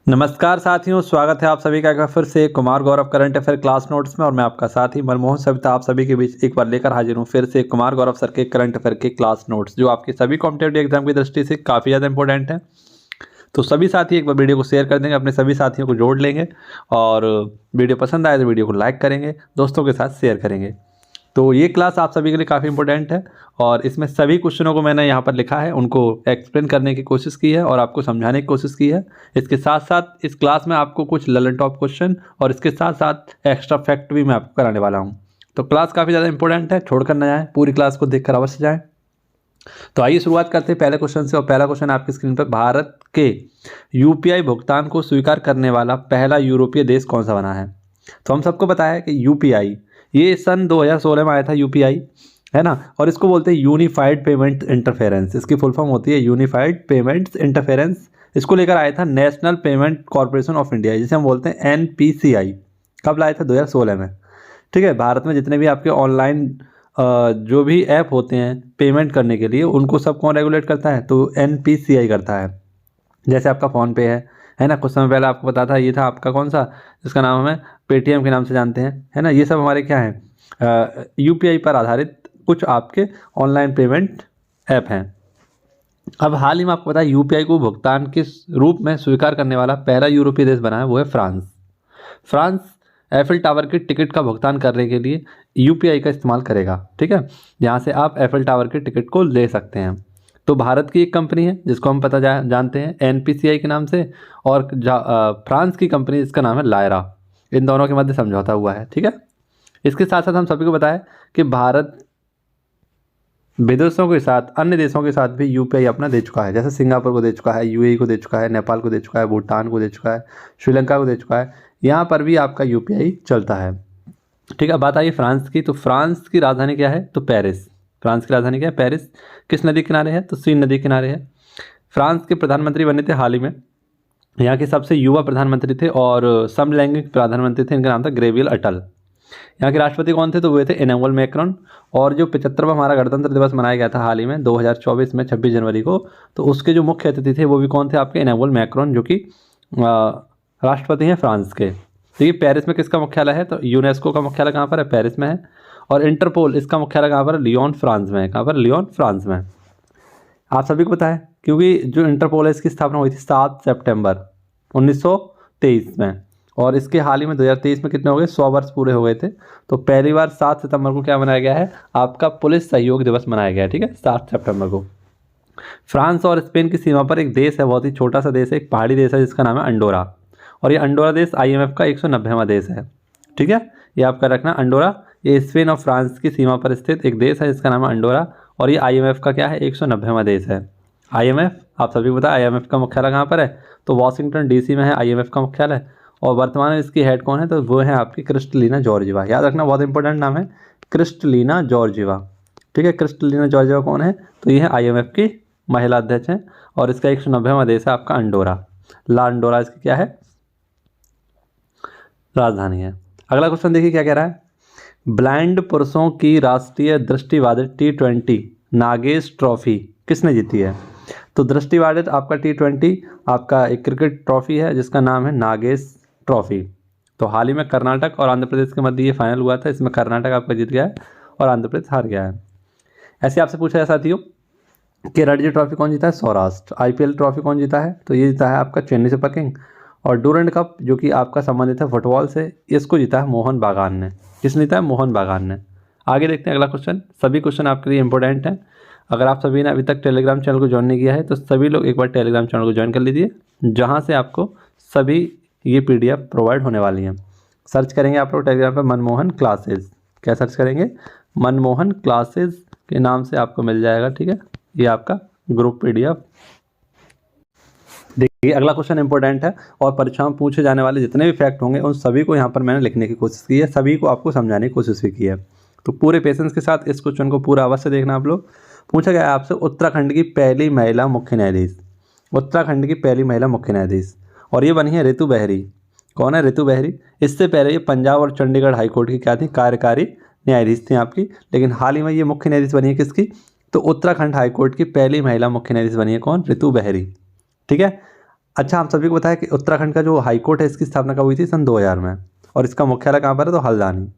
नमस्कार साथियों, स्वागत है आप सभी का एक बार फिर से Kumar Gaurav current affair class notes में। और मैं आपका साथी मनमोहन सविता आप सभी के बीच एक बार लेकर हाजिर हूं फिर से कुमार गौरव सर के करंट अफेयर के क्लास नोट्स, जो आपके सभी कॉम्पिटेटिव एग्जाम की दृष्टि से काफ़ी ज़्यादा इंपॉर्टेंट है। तो सभी साथी एक बार वीडियो को शेयर कर देंगे, अपने सभी साथियों को जोड़ लेंगे और वीडियो पसंद आए तो वीडियो को लाइक करेंगे, दोस्तों के साथ शेयर करेंगे। तो ये क्लास आप सभी के लिए काफ़ी इंपॉर्टेंट है और इसमें सभी क्वेश्चनों को मैंने यहाँ पर लिखा है, उनको एक्सप्लेन करने की कोशिश की है और आपको समझाने की कोशिश की है। इसके साथ साथ इस क्लास में आपको कुछ ललन टॉप क्वेश्चन और इसके साथ साथ एक्स्ट्रा फैक्ट भी मैं आपको कराने वाला हूँ। तो क्लास काफ़ी ज़्यादा इंपॉर्टेंट है, छोड़कर न जाएँ, पूरी क्लास को देखकर अवश्य जाएँ। तो आइए शुरुआत करते हैं पहले क्वेश्चन से। और पहला क्वेश्चन आपकी स्क्रीन पर, भारत के यूपीआई भुगतान को स्वीकार करने वाला पहला यूरोपीय देश कौन सा बना है? तो हम सबको पता है कि यूपीआई ये सन 2016 में आया था, यूपीआई है ना। और इसको बोलते हैं यूनिफाइड पेमेंट इंटरफेरेंस, इसकी फुल फॉर्म होती है यूनिफाइड पेमेंट्स इंटरफेरेंस। इसको लेकर आया था national payment corporation of India, जिसे हम बोलते हैं एनपीसीआई। कब लाया था? 2016 में। ठीक है, भारत में जितने भी आपके ऑनलाइन जो भी ऐप होते हैं पेमेंट करने के लिए, उनको सब कौन रेगुलेट करता है? तो एनपीसीआई करता है। जैसे आपका फ़ोन पे है ना, कुछ समय पहले आपको पता था, ये था आपका कौन सा, जिसका नाम हमें पेटीएम के नाम से जानते हैं, है ना। ये सब हमारे क्या हैं, यूपीआई पर आधारित कुछ आपके ऑनलाइन पेमेंट ऐप हैं। अब हाल ही में आपको पता है यूपीआई को भुगतान किस रूप में स्वीकार करने वाला पहला यूरोपीय देश बना है, वो है फ्रांस। फ्रांस एफिल टावर की टिकट का भुगतान करने के लिए यूपीआई का इस्तेमाल करेगा। ठीक है, यहाँ से आप एफिल टावर की टिकट को ले सकते हैं। तो भारत की एक कंपनी है जिसको हम जानते हैं एनपीसीआई के नाम से, और फ्रांस की कंपनी जिसका नाम है लायरा। इन दोनों के मध्य समझौता हुआ है। ठीक है, इसके साथ साथ हम सभी को बताएं कि भारत विदेशों के साथ, अन्य देशों के साथ भी यूपीआई अपना दे चुका है। जैसे सिंगापुर को दे चुका है, यूएई को दे चुका है, नेपाल को दे चुका है, भूटान को दे चुका है, श्रीलंका को दे चुका है। यहाँ पर भी आपका यूपीआई चलता है। ठीक है, बात आई फ्रांस की। तो फ्रांस की राजधानी क्या है? तो पेरिस। फ्रांस की राजधानी क्या है? पेरिस। किस नदी किनारे है? तो सीन नदी किनारे है। फ्रांस के प्रधानमंत्री बने थे हाल ही में, यहाँ के सबसे युवा प्रधानमंत्री थे और समलैंगिक प्रधानमंत्री थे। इनका नाम था गैब्रियल अटल। यहाँ के राष्ट्रपति कौन थे? तो वे थे इमैनुअल मैक्रोन। और जो 75वां हमारा गणतंत्र दिवस मनाया गया था हाल ही में 2024 में 26 जनवरी को, तो उसके जो मुख्य अतिथि थे वो भी कौन थे? आपके इमैनुअल मैक्रोन, जो कि राष्ट्रपति हैं फ्रांस के। तो ये पेरिस में किसका मुख्यालय है? तो यूनेस्को का मुख्यालय कहाँ पर है? पेरिस में है। और इंटरपोल, इसका मुख्यालय कहाँ पर है? लियोन, फ्रांस में है। कहाँ पर? लियोन, फ्रांस में। आप सभी को पता है, क्योंकि जो इंटरपोल है इसकी स्थापना हुई थी 7 सितंबर 1923 में। और इसके हाल ही में 2023 में कितने हो गए? 100 वर्ष पूरे हो गए थे। तो पहली बार 7 सितंबर को क्या मनाया गया है? आपका पुलिस सहयोग दिवस मनाया गया है। ठीक है, 7 सितंबर को। फ्रांस और स्पेन की सीमा पर एक देश है, बहुत ही छोटा सा देश है, एक पहाड़ी देश है जिसका नाम है अंडोरा। और ये अंडोरा देश आईएमएफ का 190वां देश है। ठीक है, ये आपका रखना अंडोरा। ये स्पेन और फ्रांस की सीमा पर स्थित एक देश है जिसका नाम है अंडोरा, और ये आईएमएफ का क्या है? 190वां देश है। आईएमएफ, आप सभी को पता है आईएमएफ का मुख्यालय कहाँ पर है? तो वाशिंगटन डीसी में है आईएमएफ का मुख्यालय। और वर्तमान में इसकी हेड कौन है? तो वो है आपकी क्रिस्टलिना जॉर्जिवा। याद रखना, बहुत इंपॉर्टेंट नाम है, क्रिस्टलिना जॉर्जिवा। ठीक है, क्रिस्टलिना जॉर्जिवा कौन है? तो ये है आईएमएफ की महिला अध्यक्ष हैं और इसका 190वां देश है आपका अंडोरा। ला अंडोरा इसकी क्या है? राजधानी है। अगला क्वेश्चन देखिए क्या कह रहा है। ब्लाइंड पुरुषों की राष्ट्रीय दृष्टिबाधित T20 नागेश ट्रॉफी किसने जीती है? तो दृष्टिबाधित आपका T20 आपका एक क्रिकेट ट्रॉफी है जिसका नाम है नागेश ट्रॉफी। तो हाल ही में कर्नाटक और आंध्र प्रदेश के मध्य ये फाइनल हुआ था, इसमें कर्नाटक आपका जीत गया है और आंध्र प्रदेश हार गया है। ऐसे आपसे पूछा है साथियों कि रणजी ट्रॉफी कौन जीता है? सौराष्ट्र। आईपीएल ट्रॉफी कौन जीता है? तो ये जीता है आपका चेन्नई सुपर किंग। और डूरंड कप, जो कि आपका संबंधित है फुटबॉल से, इसको जीता है मोहन बागान ने। किसने जीता है? मोहन बागान ने। आगे देखते हैं अगला क्वेश्चन। सभी क्वेश्चन आपके लिए इंपॉर्टेंट हैं। अगर आप सभी ने अभी तक टेलीग्राम चैनल को ज्वाइन नहीं किया है तो सभी लोग एक बार टेलीग्राम चैनल को ज्वाइन कर लीजिए, जहाँ से आपको सभी ये पीडीएफ प्रोवाइड होने वाली हैं। सर्च करेंगे आप लोग टेलीग्राम पर मनमोहन क्लासेज। क्या सर्च करेंगे? मनमोहन क्लासेज के नाम से आपको मिल जाएगा। ठीक है, ये आपका ग्रुप पीडीएफ। देखिए अगला क्वेश्चन इंपॉर्टेंट है और परीक्षा में पूछे जाने वाले जितने भी फैक्ट होंगे उन सभी को यहाँ पर मैंने लिखने की कोशिश की है, सभी को आपको समझाने की कोशिश भी की है। तो पूरे पेशेंस के साथ इस क्वेश्चन को पूरा अवश्य देखना आप लोग। पूछा गया है आपसे उत्तराखंड की पहली महिला मुख्य न्यायाधीश। उत्तराखंड की पहली महिला मुख्य न्यायाधीश, और ये बनी है रितु बेहरी। कौन है? रितु बेहरी। इससे पहले ये पंजाब और चंडीगढ़ हाईकोर्ट की क्या थी? कार्यकारी न्यायाधीश थी आपकी। लेकिन हाल ही में ये मुख्य न्यायाधीश बनी है किसकी? तो उत्तराखंड हाईकोर्ट की पहली महिला मुख्य न्यायाधीश बनी है कौन? रितु बेहरी। ठीक है, अच्छा, हम सभी को बताया कि उत्तराखंड का जो हाईकोर्ट है इसकी स्थापना कब हुई थी? सन 2000 में। और इसका मुख्यालय कहाँ पर है? तो हल्द्वानी।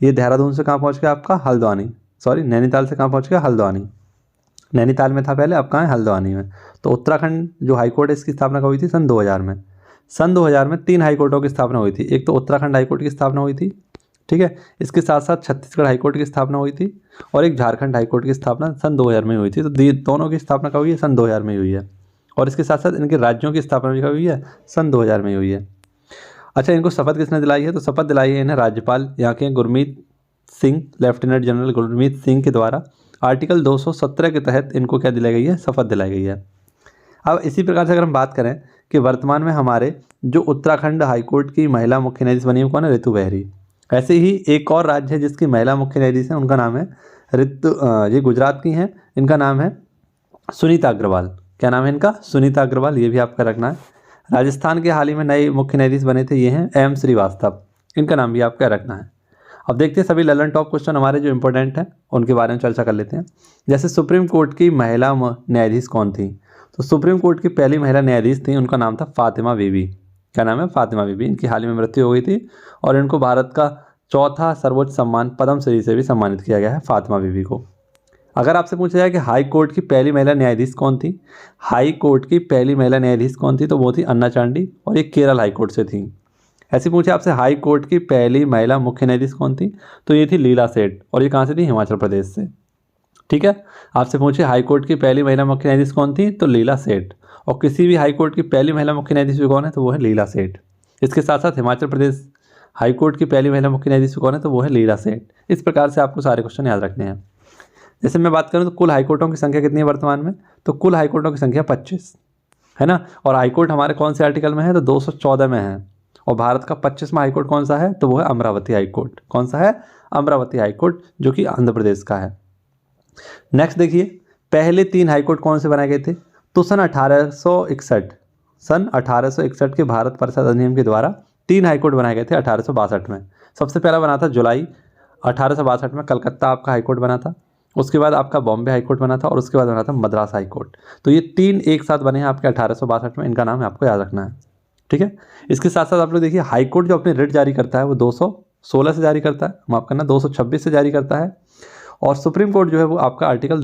ये देहरादून से कहाँ पहुँच गया आपका? हल्द्वानी। सॉरी, नैनीताल से कहाँ पहुँच गया? हल्द्वानी। नैनीताल में था पहले, अब कहाँ है? हल्द्वानी में। तो उत्तराखंड जो हाईकोर्ट है इसकी स्थापना कब हुई थी? सन 2000 में। सन 2000 में 3 हाईकोर्टों की स्थापना हुई थी। एक तो उत्तराखंड हाईकोर्ट की स्थापना हुई थी, ठीक है। इसके साथ साथ छत्तीसगढ़ हाईकोर्ट की स्थापना हुई थी और एक झारखंड हाईकोर्ट की स्थापना सन 2000 में हुई थी। तो दोनों की स्थापना कब हुई है? सन 2000 में हुई है। और इसके साथ साथ इनके राज्यों की स्थापना भी कब हुई है? सन 2000 में हुई है। अच्छा, इनको शपथ किसने दिलाई है? तो शपथ दिलाई है इन्हें राज्यपाल यहाँ के गुरमीत सिंह, लेफ्टिनेंट जनरल गुरमीत सिंह के द्वारा आर्टिकल 217 के तहत इनको क्या दिलाई गई है? शपथ दिलाई गई है। अब इसी प्रकार से अगर हम बात करें कि वर्तमान में हमारे जो उत्तराखंड हाईकोर्ट की महिला मुख्य न्यायाधीश बनी है कौन है? ऋतु बेहरी। ऐसे ही एक और राज्य है जिसकी महिला मुख्य न्यायाधीश है, उनका नाम है ये गुजरात की हैं, इनका नाम है सुनीता अग्रवाल। क्या नाम है इनका? सुनीता अग्रवाल। ये भी आपका रखना है। राजस्थान के हाल ही में नए मुख्य न्यायाधीश बने थे, ये हैं एम श्रीवास्तव। इनका नाम भी आपका रखना है। अब देखते हैं सभी ललन टॉप क्वेश्चन हमारे जो इंपॉर्टेंट हैं उनके बारे में चर्चा कर लेते हैं। जैसे सुप्रीम कोर्ट की महिला न्यायाधीश कौन थी? तो सुप्रीम कोर्ट की पहली महिला न्यायाधीश थी, उनका नाम था फातिमा बीबी। क्या नाम है? फातिमा बीबी। इनकी हाल ही में मृत्यु हो गई थी और इनको भारत का चौथा सर्वोच्च सम्मान पद्मश्री से भी सम्मानित किया गया है फातिमा बीबी को। अगर आपसे पूछा जाए कि हाई कोर्ट की पहली महिला न्यायाधीश कौन थी? हाई कोर्ट की पहली महिला न्यायाधीश कौन थी? तो वो थी अन्ना चांडी और ये केरल हाई कोर्ट से थी। ऐसे पूछे आपसे हाई कोर्ट की पहली महिला मुख्य न्यायाधीश कौन थी? तो ये थी लीला सेठ और ये कहाँ से थी? हिमाचल प्रदेश से। ठीक है। आपसे पूछे हाई कोर्ट की पहली महिला मुख्य न्यायाधीश कौन थी? तो लीला सेठ। और किसी भी हाई कोर्ट की पहली महिला मुख्य न्यायाधीश भी कौन है? तो वो है लीला सेठ। इसके साथ साथ हिमाचल प्रदेश हाई कोर्ट की पहली महिला मुख्य न्यायाधीश कौन है? तो वो है लीला सेठ। इस प्रकार से आपको सारे क्वेश्चन याद रखने हैं। जैसे मैं बात करूं तो कुल हाईकोर्टों की संख्या कितनी है वर्तमान में? तो कुल हाईकोर्टों की संख्या 25 है ना। और हाईकोर्ट हमारे कौन से आर्टिकल में है? तो 214 में है। और भारत का 25वां हाईकोर्ट कौन सा है? तो वो है अमरावती हाईकोर्ट। कौन सा है? अमरावती हाईकोर्ट, जो कि आंध्र प्रदेश का है। नेक्स्ट देखिए, पहले 3 हाईकोर्ट कौन से बनाए गए थे? तो सन 1861 के भारत परिषद अधिनियम के द्वारा 3 हाईकोर्ट बनाए गए थे 1862 में। सबसे पहला बना था जुलाई 1862 में, कलकत्ता आपका हाईकोर्ट बना था। उसके बाद आपका बॉम्बे हाईकोर्ट बना था और उसके बाद बना था मद्रास हाईकोर्ट। तो ये 3 एक साथ बने हैं आपके 1862 में। इनका नाम आपको याद रखना है, ठीक है। इसके साथ साथ आप लोग देखिए, हाईकोर्ट जो अपने रिट जारी करता है वो 216 से जारी करता है, माफ करना 226 से जारी करता है। और सुप्रीम कोर्ट जो है वो आपका आर्टिकल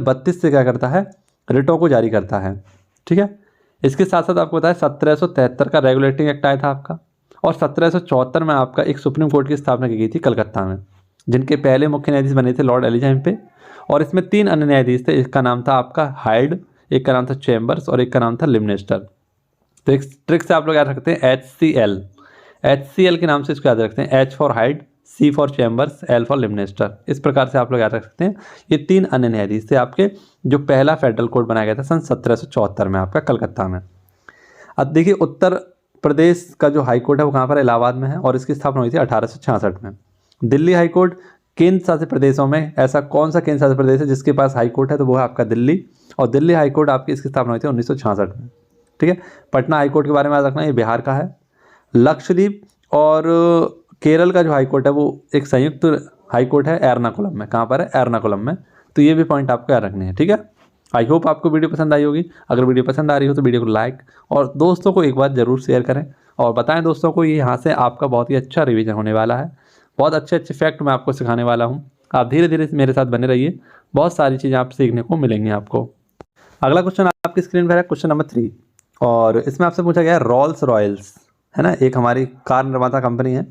32 से क्या करता है? रिटों को जारी करता है, ठीक है। इसके साथ साथ आपको बताया 1773 का रेगुलेटिंग एक्ट आया था आपका। और 1774 में आपका एक सुप्रीम कोर्ट की स्थापना की गई थी कलकत्ता में, जिनके पहले मुख्य न्यायाधीश बने थे लॉर्ड एलिजाम पे। और इसमें 3 अन्य न्यायाधीश थे। एक का नाम था आपका हाइड, एक का नाम था चैम्बर्स और एक का नाम था लिमनेस्टर। तो एक ट्रिक से आप लोग याद रखते हैं HCL के नाम से इसको याद रखते हैं। H for Hyde, C for Chambers, L for Limnester. इस प्रकार से आप लोग याद रख सकते हैं। ये 3 अन्य न्यायाधीश थे आपके, जो पहला फेडरल कोर्ट बनाया गया था सन 1774 में आपका कलकत्ता में। अब देखिए, उत्तर प्रदेश का जो हाई कोर्ट है वो कहाँ पर है? इलाहाबाद में है और इसकी स्थापना हुई थी 1866 में। दिल्ली हाई कोर्ट, केंद्र शासित प्रदेशों में ऐसा कौन सा केंद्र शासित प्रदेश है जिसके पास हाई कोर्ट है? तो वो है आपका दिल्ली। और दिल्ली हाई कोर्ट आपकी इसकी स्थापना हुई थी 1966 में, ठीक है। पटना हाई कोर्ट के बारे में याद रखना, ये बिहार का है। लक्षद्वीप और केरल का जो हाई कोर्ट है वो एक संयुक्त हाई कोर्ट है एर्नाकुलम में। कहाँ पर है? एर्नाकुलम में। तो ये भी पॉइंट आपको याद रखने हैं, ठीक है। आई होप आपको वीडियो पसंद आई होगी। अगर वीडियो पसंद आ रही हो तो वीडियो को लाइक और दोस्तों को एक बार ज़रूर शेयर करें और बताएं दोस्तों को, ये यहाँ से आपका बहुत ही अच्छा रिवीजन होने वाला है। बहुत अच्छे अच्छे फैक्ट मैं आपको सिखाने वाला हूँ। आप धीरे धीरे मेरे साथ बने रहिए, बहुत सारी चीज़ें आप सीखने को मिलेंगी आपको। अगला क्वेश्चन आपकी स्क्रीन पर है, क्वेश्चन नंबर 3। और इसमें आपसे पूछा गया है रोल्स रॉयल्स, है ना, एक हमारी कार निर्माता कंपनी है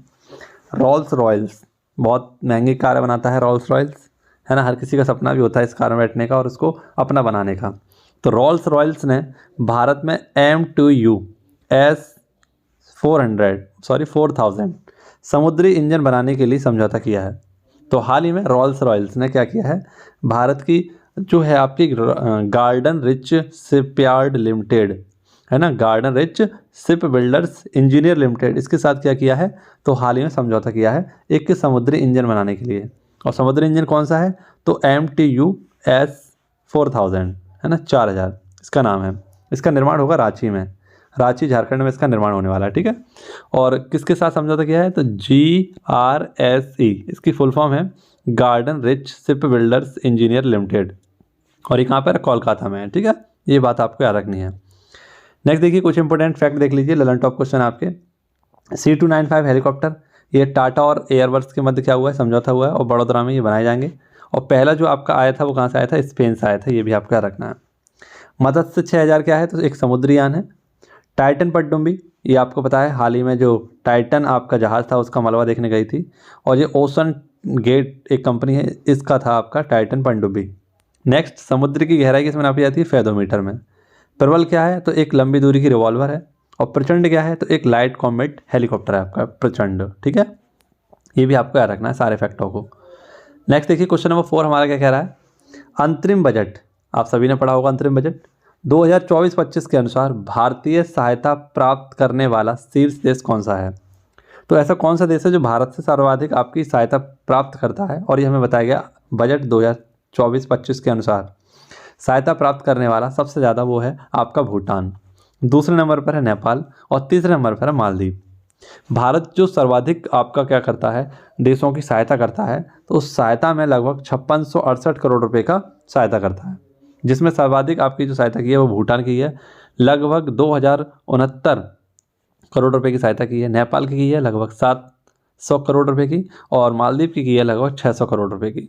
रोल्स रॉयल्स। बहुत महंगी कार बनाता है रोल्स रॉयल्स, है ना। हर किसी का सपना भी होता है इस कार में बैठने का और उसको अपना बनाने का। तो रोल्स रॉयल्स ने भारत में M2U S4000 समुद्री इंजन बनाने के लिए समझौता किया है। तो हाल ही में रोल्स रॉयल्स ने क्या किया है? भारत की जो है आपकी गार्डन रिच शिपयार्ड लिमिटेड, है ना, garden rich ship builders engineer limited, इसके साथ क्या किया है? तो हाल ही में समझौता किया है एक समुद्री इंजन बनाने के लिए। और समुद्री इंजन कौन सा है? तो MTU S4000, है ना, 4000 इसका नाम है। इसका निर्माण होगा रांची में, रांची झारखंड में इसका निर्माण होने वाला है, ठीक है। और किसके साथ समझौता किया है? तो GRSE, इसकी फुल फॉर्म है garden rich ship builders engineer limited. और ये कहाँ पर है? कोलकाता में है, ठीक है। ये बात आपको याद रखनी है। नेक्स्ट देखिए कुछ इंपॉर्टेंट फैक्ट देख लीजिए, ललन टॉप क्वेश्चन आपके। C295 हेलीकॉप्टर ये टाटा और एयरबस के मध्य क्या हुआ है, समझौता हुआ है और बड़ोदरा में ये बनाए जाएंगे। और पहला जो आपका आया था वो कहाँ से आया था, स्पेन से आया था, ये भी आपको याद रखना है। मत्स्य 6000 क्या है, तो एक समुद्री यान है। टाइटन पनडुब्बी ये आपको पता है, हाल ही में जो टाइटन आपका जहाज़ था उसका मलबा देखने गई थी, और ये ओशन गेट एक कंपनी है, इसका था आपका टाइटन पनडुब्बी। नेक्स्ट समुद्र की गहराई किसमें नापी जाती है, फेदोमीटर में। प्रबल क्या है, तो एक लंबी दूरी की रिवॉल्वर है। और प्रचंड क्या है, तो एक लाइट कॉम्बैट हेलीकॉप्टर है आपका प्रचंड, ठीक है। ये भी आपको याद रखना है सारे फैक्टों को। नेक्स्ट देखिए क्वेश्चन नंबर 4 हमारा क्या कह रहा है, अंतरिम बजट, आप सभी ने पढ़ा होगा अंतरिम बजट। 2024-25 के अनुसार भारतीय सहायता प्राप्त करने वाला शीर्ष देश कौन सा है। तो ऐसा कौन सा देश है जो भारत से सर्वाधिक आपकी सहायता प्राप्त करता है, और ये हमें बताया गया बजट 2024-25 के अनुसार सहायता प्राप्त करने वाला सबसे ज़्यादा वो है आपका भूटान, दूसरे नंबर पर है नेपाल, और तीसरे नंबर पर है मालदीव। भारत जो सर्वाधिक आपका क्या करता है, देशों की सहायता करता है, तो उस सहायता में लगभग 5668 करोड़ रुपए का सहायता करता है, जिसमें सर्वाधिक आपकी जो सहायता की है वो भूटान की है, लगभग 2069 करोड़ रुपए की सहायता की है। नेपाल की है लगभग 700 करोड़ रुपए की, और मालदीव की है लगभग 600 करोड़ रुपए की,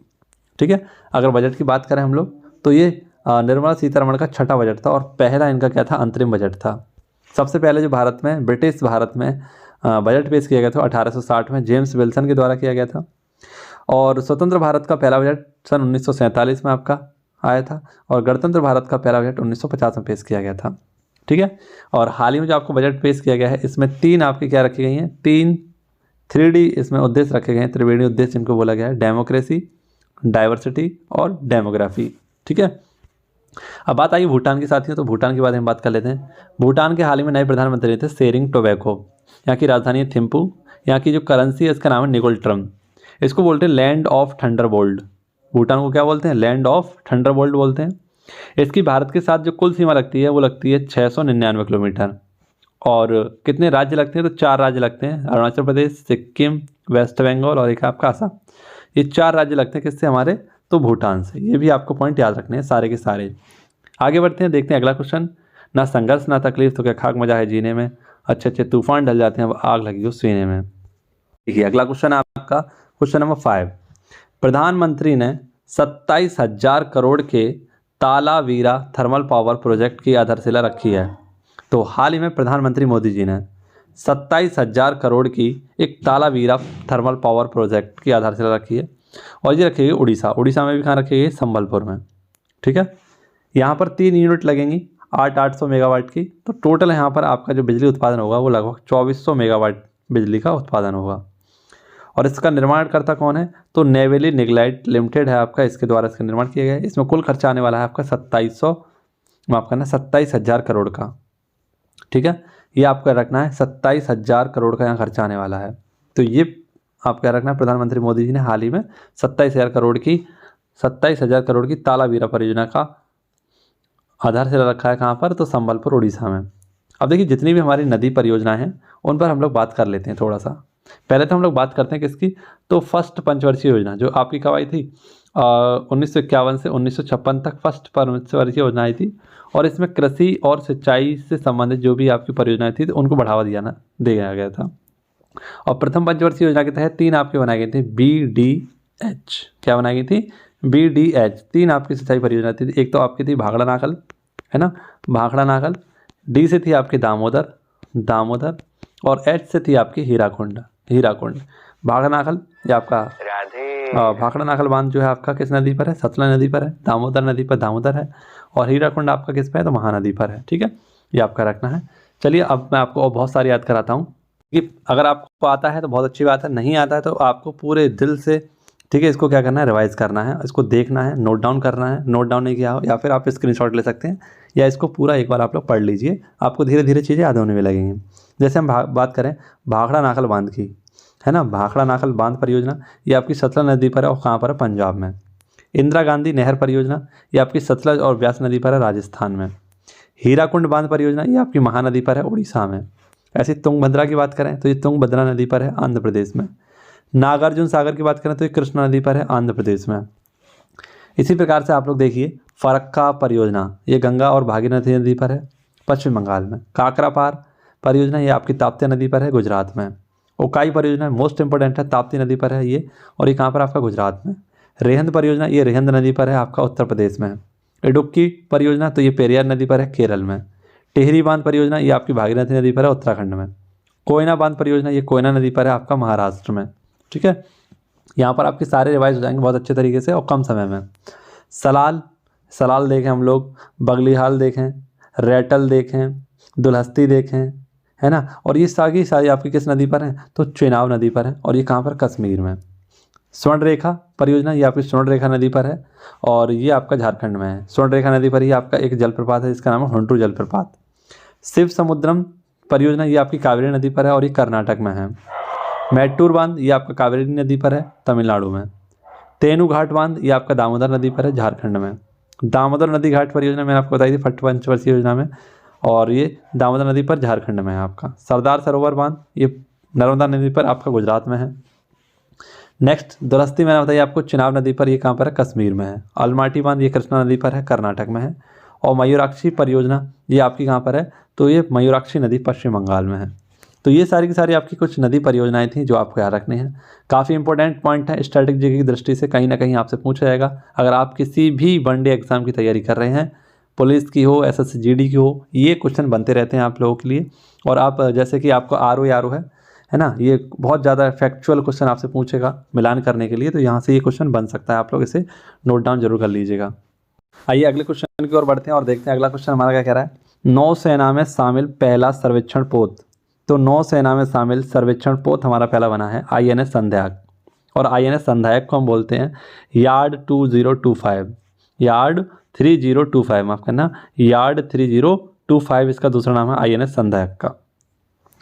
ठीक है। अगर बजट की बात करें हम लोग, तो ये निर्मला सीतारमण का छठा बजट था, और पहला इनका क्या था, अंतरिम बजट था। सबसे पहले जो भारत में ब्रिटिश भारत में बजट पेश किया गया था 1860 में जेम्स विल्सन के द्वारा किया गया था। और स्वतंत्र भारत का पहला बजट सन 1947 में आपका आया था, और गणतंत्र भारत का पहला बजट 1950 में पेश किया गया था, ठीक है। और हाल ही में जो आपको बजट पेश किया गया है, इसमें तीन आपकी क्या रखी गई हैं, तीन 3D इसमें उद्देश्य रखे गए हैं, त्रिवेणी उद्देश्य इनको बोला गया है, डेमोक्रेसी, डाइवर्सिटी और डेमोग्राफी, ठीक है। अब बात आई भूटान की साथियों, तो भूटान के बारे में बात कर लेते हैं। भूटान के हाल ही में नए प्रधानमंत्री थे सेरिंग टोबैको, यहाँ की राजधानी है थिम्पू, यहाँ की जो करेंसी है इसका नाम है निगोल ट्रम। इसको बोलते हैं लैंड ऑफ थंडरबोल्ट, भूटान को क्या बोलते हैं, लैंड ऑफ थंडरबोल्ट बोलते हैं। इसकी भारत के साथ जो कुल सीमा लगती है वो लगती है 699 किलोमीटर। और कितने राज्य लगते हैं, तो 4 राज्य लगते हैं, अरुणाचल प्रदेश, सिक्किम, वेस्ट बंगाल और एक आपका आसाम। ये 4 राज्य लगते हैं किससे, हमारे तो भूटान से। ये भी आपको पॉइंट याद रखने हैं सारे के सारे। आगे बढ़ते हैं, देखते हैं अगला क्वेश्चन। ना संघर्ष ना तकलीफ तो क्या खाक मजा है जीने में, अच्छे अच्छे तूफान डल जाते हैं अब आग लगी हो सीने में। देखिए अगला क्वेश्चन आपका क्वेश्चन नंबर 5। प्रधानमंत्री ने 27,000 करोड़ के तालावीरा थर्मल पावर प्रोजेक्ट की आधारशिला रखी है। तो हाल ही में प्रधानमंत्री मोदी जी ने 27,000 करोड़ की एक तालावीरा थर्मल पावर प्रोजेक्ट की आधारशिला रखी है, और ये रखी गई उड़ीसा में भी कहाँ रखी गई, संबलपुर में, ठीक है। यहाँ पर 3 यूनिट लगेंगी 800 मेगावाट की। तो टोटल यहाँ पर आपका जो बिजली उत्पादन होगा वो लगभग 2400 मेगावाट बिजली का उत्पादन होगा। और इसका निर्माणकर्ता कौन है, तो नेवेली निगलाइट लिमिटेड है आपका, इसके द्वारा इसका निर्माण किया गया है। इसमें कुल खर्चा आने वाला है आपका 27,000 करोड़ का, ठीक है। ये आपका रखना है 27,000 करोड़ का यहाँ खर्चा आने वाला है। तो ये आपका रखना है, प्रधानमंत्री मोदी जी ने हाल ही में 27,000 करोड़ की तालावीरा परियोजना का आधारशिला रखा है, कहाँ पर, तो संबलपुर उड़ीसा में। अब देखिए जितनी भी हमारी नदी परियोजनाएं हैं उन पर हम लोग बात कर लेते हैं थोड़ा सा। पहले तो हम लोग बात करते हैं किसकी, तो फर्स्ट पंचवर्षीय योजना जो आपकी कब आई थी, 1951 से 1956 तक फर्स्ट पंचवर्षीय योजना आई थी। और इसमें कृषि और सिंचाई से संबंधित जो भी आपकी परियोजनाएं थी तो उनको बढ़ावा दिया गया था। और प्रथम पंचवर्षीय योजना के तहत 3 आपके बनाए गए थे BDH, क्या बनाई गई थी, BDH 3 आपकी सिंचाई परियोजना थी। एक तो आपकी थी भाखड़ा नाकल, है ना, भाखड़ा नाकल। D से थी आपकी दामोदर, और H से थी आपकी हीराकुंड। भाखड़ा नाकल ये आपका भाखड़ा नाकल बांध जो है आपका किस नदी पर है, सतलज नदी पर है। दामोदर नदी पर दामोदर है, और हीराकुंड आपका किस पे है, तो महानदी पर है, ठीक है। ये आपका रखना है। चलिए अब मैं आपको और बहुत सारी याद कराता हूँ कि अगर आपको आता है तो बहुत अच्छी बात है, नहीं आता है तो आपको पूरे दिल से, ठीक है, इसको क्या करना है, रिवाइज करना है, इसको देखना है, नोट डाउन करना है। नोट डाउन नहीं किया हो या फिर आप स्क्रीनशॉट ले सकते हैं, या इसको पूरा एक बार आप लोग पढ़ लीजिए, आपको धीरे धीरे चीज़ें याद होने में लगेंगी। जैसे हम बात करें भाखड़ा नाकल बांध की, है ना, भाखड़ा नाकल बांध परियोजना ये आपकी सतलज नदी पर है, और कहाँ पर है, पंजाब में। इंदिरा गांधी नहर परियोजना ये आपकी सतलज और व्यास नदी पर है, राजस्थान में। हीराकुंड बांध परियोजना ये आपकी महानदी पर है, उड़ीसा में। ऐसी तुंगभद्रा की बात करें तो ये तुंगभद्रा नदी पर है, आंध्र प्रदेश में। नागार्जुन सागर की बात करें तो ये कृष्णा नदी पर है, आंध्र प्रदेश में। इसी प्रकार से आप लोग देखिए फरक्का परियोजना, ये गंगा और भागीरथी नदी पर है पश्चिम बंगाल में। काकरापार परियोजना ये आपकी ताप्ती नदी पर है गुजरात में। ओकाई परियोजना मोस्ट इंपॉर्टेंट है, ताप्ती नदी पर है ये, और ये कहाँ पर आपका गुजरात में। रेहंद परियोजना ये रेहंद नदी पर है आपका उत्तर प्रदेश में। इडुक्की परियोजना तो ये पेरियार नदी पर है केरल में। टिहरी बांध परियोजना ये आपकी भागीरथी नदी पर है उत्तराखंड में। कोयना बांध परियोजना ये कोयना नदी पर है आपका महाराष्ट्र में। ठीक है, यहाँ पर आपके सारे रिवाइज हो जाएंगे बहुत अच्छे तरीके से और कम समय में। सलाल देखें हम लोग, बगलीहाल देखें, रैटल देखें, दुल्हस्ती देखें, है ना। और ये सारी आपकी किस नदी पर हैं, तो चेनाब नदी पर है, और ये कहाँ पर, कश्मीर में। स्वर्ण रेखा परियोजना ये आपकी स्वर्ण रेखा नदी पर है और ये आपका झारखंड में है। स्वर्ण रेखा नदी पर ही आपका एक जलप्रपात है जिसका नाम है हुंटू जलप्रपात। शिव समुद्रम परियोजना ये आपकी कावेरी नदी पर है और ये कर्नाटक में है। मैट्टूर बांध ये आपका कावेरी नदी पर है तमिलनाडु में। तेनू घाट बांध ये आपका दामोदर नदी पर है झारखंड में। दामोदर नदी घाट परियोजना मैंने आपको बताई थी पंचवर्षीय योजना में, और ये दामोदर नदी पर झारखंड में है आपका। सरदार सरोवर बांध ये नर्मदा नदी पर आपका गुजरात में है। नेक्स्ट दुल्हस्ती मैंने बताई आपको चिनाब नदी पर, ये कहाँ पर है, कश्मीर में है। अलमाटी बांध ये कृष्णा नदी पर है, कर्नाटक में है। और मयूराक्षी परियोजना ये आपकी कहाँ पर है, तो ये मयूराक्षी नदी पश्चिम बंगाल में है। तो ये सारी की सारी आपकी कुछ नदी परियोजनाएं थी जो आपको याद रखनी है। काफ़ी इंपॉर्टेंट पॉइंट है, स्ट्रैटेजी की दृष्टि से कहीं ना कहीं आपसे पूछा जाएगा। अगर आप किसी भी वनडे एग्जाम की तैयारी कर रहे हैं, पुलिस की हो, एसएससी जीडी की हो, ये क्वेश्चन बनते रहते हैं आप लोगों के लिए। और आप जैसे कि आपको आरओ है ना, ये बहुत ज़्यादा फैक्चुअल क्वेश्चन आपसे पूछेगा मिलान करने के लिए, तो यहाँ से ये क्वेश्चन बन सकता है। आप लोग इसे नोट डाउन जरूर कर लीजिएगा। आइए अगले क्वेश्चन की ओर बढ़ते हैं और देखते हैं अगला क्वेश्चन हमारा क्या कह रहा है। नौसेना में शामिल पहला सर्वेक्षण पोत। तो नौसेना में शामिल सर्वेक्षण पोत हमारा पहला बना है INS संध्याक, और INS संध्याक को हम बोलते हैं यार्ड 2025, यार्ड 3025, माफ करना, यार्ड 3025 इसका दूसरा नाम है INS संध्याक का।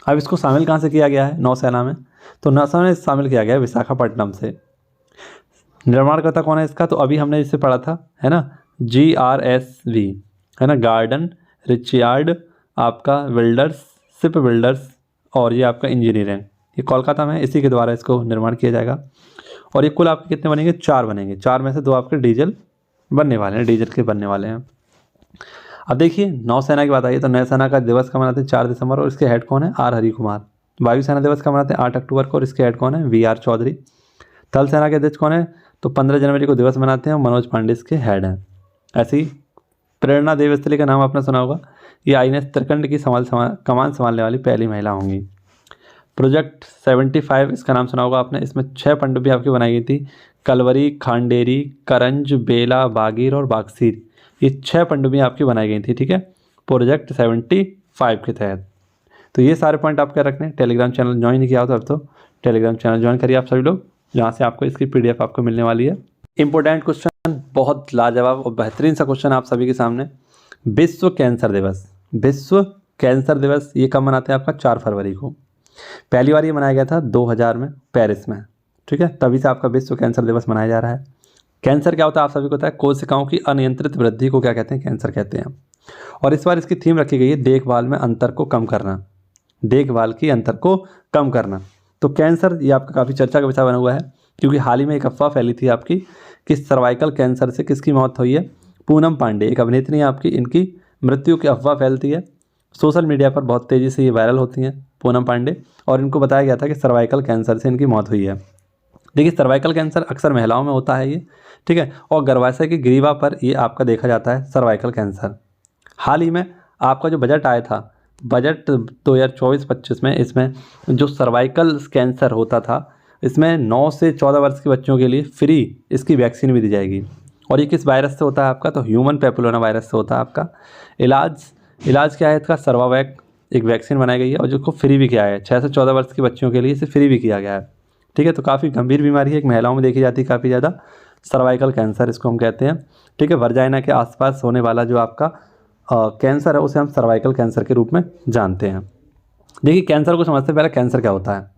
अब इसको शामिल कहाँ से किया गया है नौसेना में, तो नौसेना में शामिल किया गया है विशाखापट्टनम से। निर्माणकर्ता कौन है इसका, तो अभी हमने इससे पढ़ा था, है ना, GRSV, है ना, गार्डन रिचयार्ड आपका बिल्डर्स, शिप बिल्डर्स, और ये आपका इंजीनियरिंग, ये कोलकाता में, इसी के द्वारा इसको निर्माण किया जाएगा। और ये कुल आपके कितने बनेंगे, 4 बनेंगे। 4 में से 2 आपके डीजल बनने वाले हैं, डीजल के बनने वाले हैं। अब देखिए नौसेना की बात आई तो नौसेना का दिवस कब मनाते हैं, 4 दिसंबर, और इसके हेड कौन है, R हरि कुमार। वायुसेना दिवस कब मनाते हैं, 8 अक्टूबर को, और इसके हेड कौन है, VR चौधरी। थल सेना के अध्यक्ष कौन है, तो 15 जनवरी को दिवस मनाते हैं, मनोज पांडे इसके हेड हैं। ऐसे ही प्रेरणा देवस्थली का नाम आपने सुना होगा, ये INS त्रिकंड की कमान संभालने वाली पहली महिला होंगी। प्रोजेक्ट 75 इसका नाम सुना होगा आपने, इसमें 6 पनडुब्बी आपकी बनाई गई थी, कलवरी, खांडेरी, करंज, बेला, बागीर और बागसीर, ये 6 पनडुब्बियाँ आपकी बनाई गई थी। ठीक है, प्रोजेक्ट 75 के तहत। तो ये सारे पॉइंट आप क्या रखने हैं। टेलीग्राम चैनल ज्वाइन नहीं किया हो तो अब तो टेलीग्राम चैनल ज्वाइन करिए आप सभी लोग, जहाँ से आपको इसकी PDF आपको मिलने वाली है। इंपॉर्टेंट क्वेश्चन, बहुत लाजवाब और बेहतरीन सा क्वेश्चन आप सभी के सामने। विश्व कैंसर दिवस, विश्व कैंसर दिवस ये कब मनाते हैं आपका, 4 फरवरी को। पहली बार ये मनाया गया था 2000 में पेरिस में। ठीक है, तभी से आपका विश्व कैंसर दिवस मनाया जा रहा है। कैंसर क्या होता है आप सभी को पता है, कोशिकाओं की अनियंत्रित वृद्धि को क्या कहते हैं, कैंसर कहते हैं। और इस बार इसकी थीम रखी गई है देखभाल में अंतर को कम करना, देखभाल की अंतर को कम करना। तो कैंसर ये आपका काफ़ी चर्चा का विषय बना हुआ है, क्योंकि हाल ही में एक अफवाह फैली थी आपकी कि सर्वाइकल कैंसर से किसकी मौत हुई है, पूनम पांडे एक अभिनेत्री है आपकी, इनकी मृत्यु की अफवाह फैलती है सोशल मीडिया पर, बहुत तेज़ी से ये वायरल होती हैं पूनम पांडे, और इनको बताया गया था कि सर्वाइकल कैंसर से इनकी मौत हुई है। देखिए सर्वाइकल कैंसर अक्सर महिलाओं में होता है ये, ठीक है, और गर्भाशय की ग्रीवा पर ये आपका देखा जाता है सर्वाइकल कैंसर। हाल ही में आपका जो बजट आया था, बजट 2024-25 में, इसमें जो सर्वाइकल कैंसर होता था, इसमें 9 से 14 वर्ष के बच्चों के लिए फ्री इसकी वैक्सीन भी दी जाएगी। और ये किस वायरस से होता है आपका, तो ह्यूमन पेपिलोमा वायरस से होता है आपका। इलाज क्या है इसका, सर्वावैक एक वैक्सीन बनाई गई है और जिसको फ्री भी किया है 6 से 14 वर्ष के बच्चों के लिए, इसे फ्री भी किया गया है। ठीक है, तो काफ़ी गंभीर बीमारी है, एक महिलाओं में देखी जाती है काफ़ी ज़्यादा, सर्वाइकल कैंसर इसको हम कहते हैं। ठीक है, वर्जाइना के आसपास होने वाला जो आपका कैंसर है उसे हम सर्वाइकल कैंसर के रूप में जानते हैं। देखिए कैंसर को समझते पहले कैंसर क्या होता है।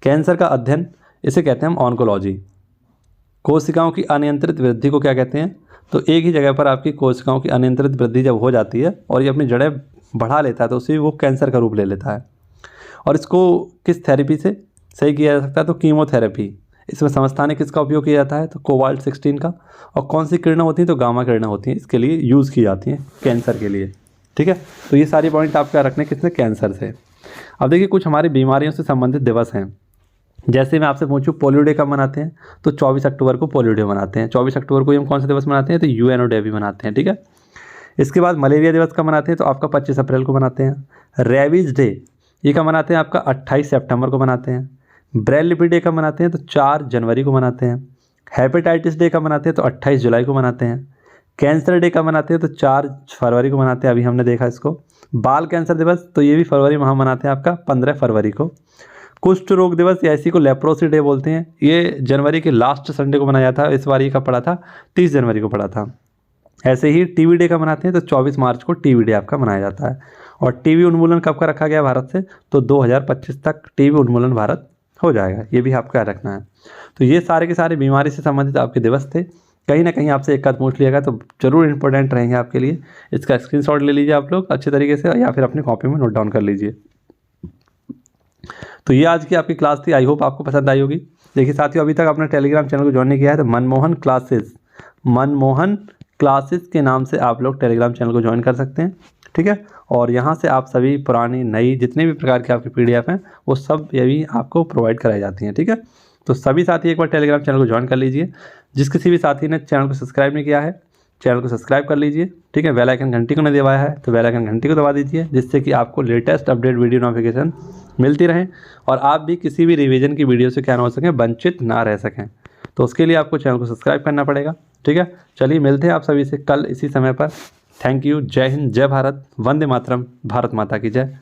कैंसर का अध्ययन इसे कहते हैं हम ऑन्कोलॉजी। कोशिकाओं की अनियंत्रित वृद्धि को क्या कहते हैं, तो एक ही जगह पर आपकी कोशिकाओं की अनियंत्रित वृद्धि जब हो जाती है और ये अपनी जड़ें बढ़ा लेता है तो उसे वो कैंसर का रूप ले लेता है। और इसको किस थेरेपी से सही किया जा सकता है, तो कीमोथेरेपी, इसमें समस्थानिक किसका उपयोग किया जाता है, तो कोबाल्ट 16 का। और कौन सी किरणें होती हैं, तो गामा किरणें होती हैं, इसके लिए यूज़ की जाती हैं कैंसर के लिए। ठीक है, तो ये सारी पॉइंट आप क्या रखने किसने, कैंसर से। अब देखिए कुछ हमारी बीमारियों से संबंधित दिवस हैं। जैसे मैं आपसे पूछूं पोलियो डे कब मनाते हैं, तो 24 अक्टूबर को पोलियो डे मनाते हैं। 24 अक्टूबर को हम कौन सा दिवस मनाते हैं, तो यूएनओ डे भी मनाते हैं। ठीक है, इसके बाद मलेरिया दिवस कब मनाते हैं, तो आपका 25 अप्रैल को मनाते हैं। रेबीज डे ये कब मनाते हैं, आपका 28 सितंबर को मनाते हैं। ब्रेल लिपि डे कब मनाते हैं, तो 4 जनवरी को मनाते हैं। हेपेटाइटिस डे कब मनाते हैं, तो 28 जुलाई को मनाते हैं। कैंसर डे कब मनाते हैं, तो 4 फरवरी को मनाते हैं, अभी हमने देखा इसको। बाल कैंसर दिवस तो ये भी फरवरी माह मनाते हैं, आपका 15 फरवरी को। कुष्ठ रोग दिवस या इसी को लेप्रोसी डे बोलते हैं, ये जनवरी के लास्ट संडे को मनाया था। इस बार ये कब पड़ा था, 30 जनवरी को पड़ा था। ऐसे ही टीबी डे का मनाते हैं, तो 24 मार्च को टीबी डे आपका मनाया जाता है। और टीबी उन्मूलन कब का रखा गया भारत से, तो 2025 तक टीबी उन्मूलन भारत हो जाएगा, ये भी आपका रखना है। तो ये सारे के सारे बीमारी से संबंधित आपके दिवस थे। कहीं ना कहीं आपसे एक आध पूछ लिया गया तो जरूर इंपॉर्टेंट रहेंगे आपके लिए। इसका स्क्रीनशॉट ले लीजिए आप लोग अच्छे तरीके से, या फिर अपनी कॉपी में नोट डाउन कर लीजिए। तो ये आज की आपकी क्लास थी, आई होप आपको पसंद आई होगी। देखिए साथियों, अभी तक आपने टेलीग्राम चैनल को ज्वाइन नहीं किया है तो मनमोहन क्लासेस के नाम से आप लोग टेलीग्राम चैनल को ज्वाइन कर सकते हैं। ठीक है, और यहाँ से आप सभी पुरानी नई जितने भी प्रकार के आपके PDF हैं वो सब ये भी आपको प्रोवाइड कराई जाती हैं। ठीक है, तो सभी साथी एक बार टेलीग्राम चैनल को ज्वाइन कर लीजिए। जिस किसी भी साथी ने चैनल को सब्सक्राइब नहीं किया है, चैनल को सब्सक्राइब कर लीजिए। ठीक है, बेल आइकन घंटी को नहीं दबाया है तो बेल आइकन घंटी को दबा दीजिए, जिससे कि आपको लेटेस्ट अपडेट वीडियो नोटिफिकेशन मिलती रहे और आप भी किसी भी रिवीजन की वीडियो से क्या ना हो सकें, वंचित ना रह सकें। तो उसके लिए आपको चैनल को सब्सक्राइब करना पड़ेगा। ठीक है, चलिए मिलते हैं आप सभी से कल इसी समय पर। थैंक यू, जय हिंद, जय भारत, वंदे मातरम, भारत माता की जय।